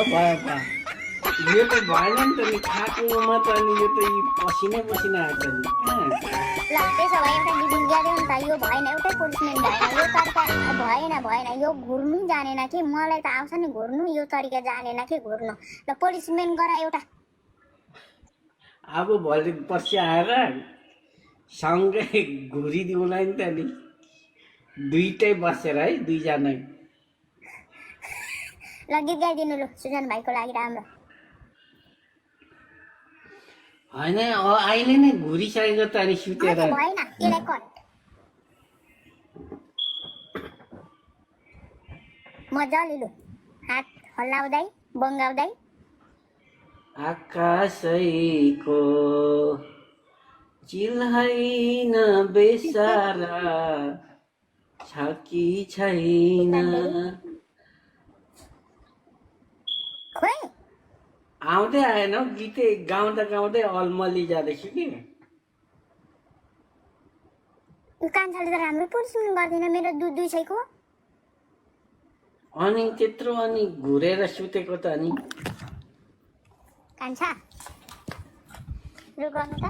भयो भयो यो त भएन नि त नि खाएकोमा त अनि यो त पसिनै पसिना आएको नि ल त्यसो भए एउटा गीत गाइदेऊ न त यो भएन एउटै पुलिसमेन भएन यो तरिका भएन यो घुर्नु जानेन कि मलाई त आउँछ नि घुर्नु यो तरिका जानेन कि घुर्नु ल पुलिसमेन गर एउटा अब भोलि पर्सि आएर सँगै घुरिदिउँला नि त नि दुईटै बसेर है दुईजना ल गीत गाइदिनु लु सुजन भाइको लागि राम्रो होइन अहिले नै घुरिसकेको त अनि सुतेर भएन त्यसलाई कट मजाले लु हात हल्लाउँदै बङ्गाउँदै आकाशैको चिल्हाइन बेसारा छ कि छैन खोइ आउँदै आएन हौ गीतै गाउँदा गाउँदै अलमली जाँदैछु कि यो कान्छाले त राम्रो पुलिसमेन गर्दैन मेरो दुईसैको अनि त्यत्रो अनि घुरेर सुतेको त अनि कान्छा लु गर्नु त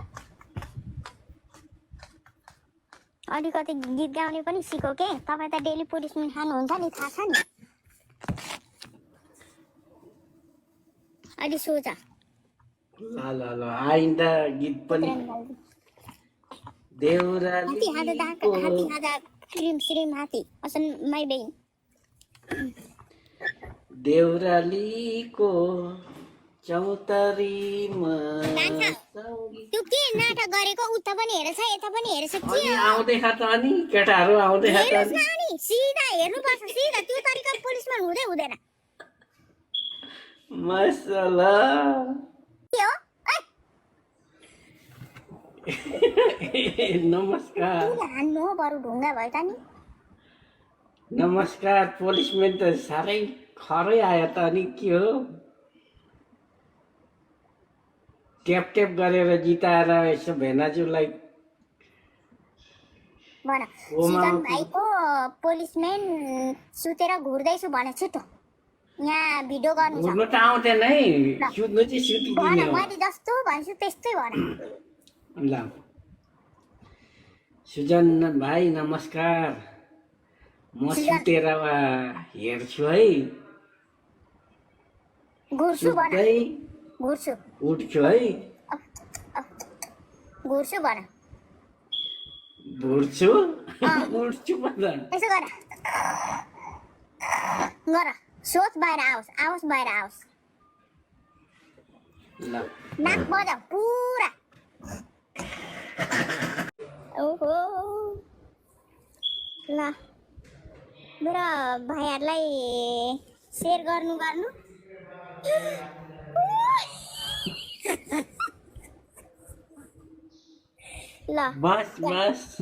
अलिकति गीत गाउने पनि सिको के तपाईँ त डेली पुलिसमेन खानुहुन्छ नि थाहा छ नि अलि सोच ल ल ल आइन्दा गीत पनि देउरालीको हाती श्रीम हाती असन माई बहिनी देउरालीको चौतारीमा त्यो के नाटक गरेको उता पनि हेरेछ यता पनि हेरेछ के अनि आउँदै खा त अनि केटाहरू आउँदै खा त हेर्नुस् न अनि सिधा हेर्नुपर्छ सिधा त्यो तरिका पुलिसमेन हुँदैन मसला के हो नमस्कार हान्नु हो बरु ढुङ्गा भयो त नि नमस्कार पुलिसमेन त साह्रै खरै आयो त अनि के हो ट्याप ट्याप गरेर जिताएर यसो भेनाजुलाई भन सुजन भाइको पुलिसमेन सुतेर घुर्दैछु भने छिटो यहाँ भिडियो गर्नु छ घुर्नु त आउँदैन है सुत्नु चाहिँ सुतिदिने भन हो मैले जस्तो भन्छु त्यस्तै भन ल सुजन भाइ नमस्कार म सुतेर हेर्छु है घुर्छु भन सुत्दै घुर्छु उठ्छु है घुर्छु भन भुर्छु उठ्छु भन यसो गर सोच बाहिर आओस् बाहिर आओस् ल नाक बजाऊ पुरा ओहो ल मेरो भाइहरूलाई सेयर गर्नु ल बस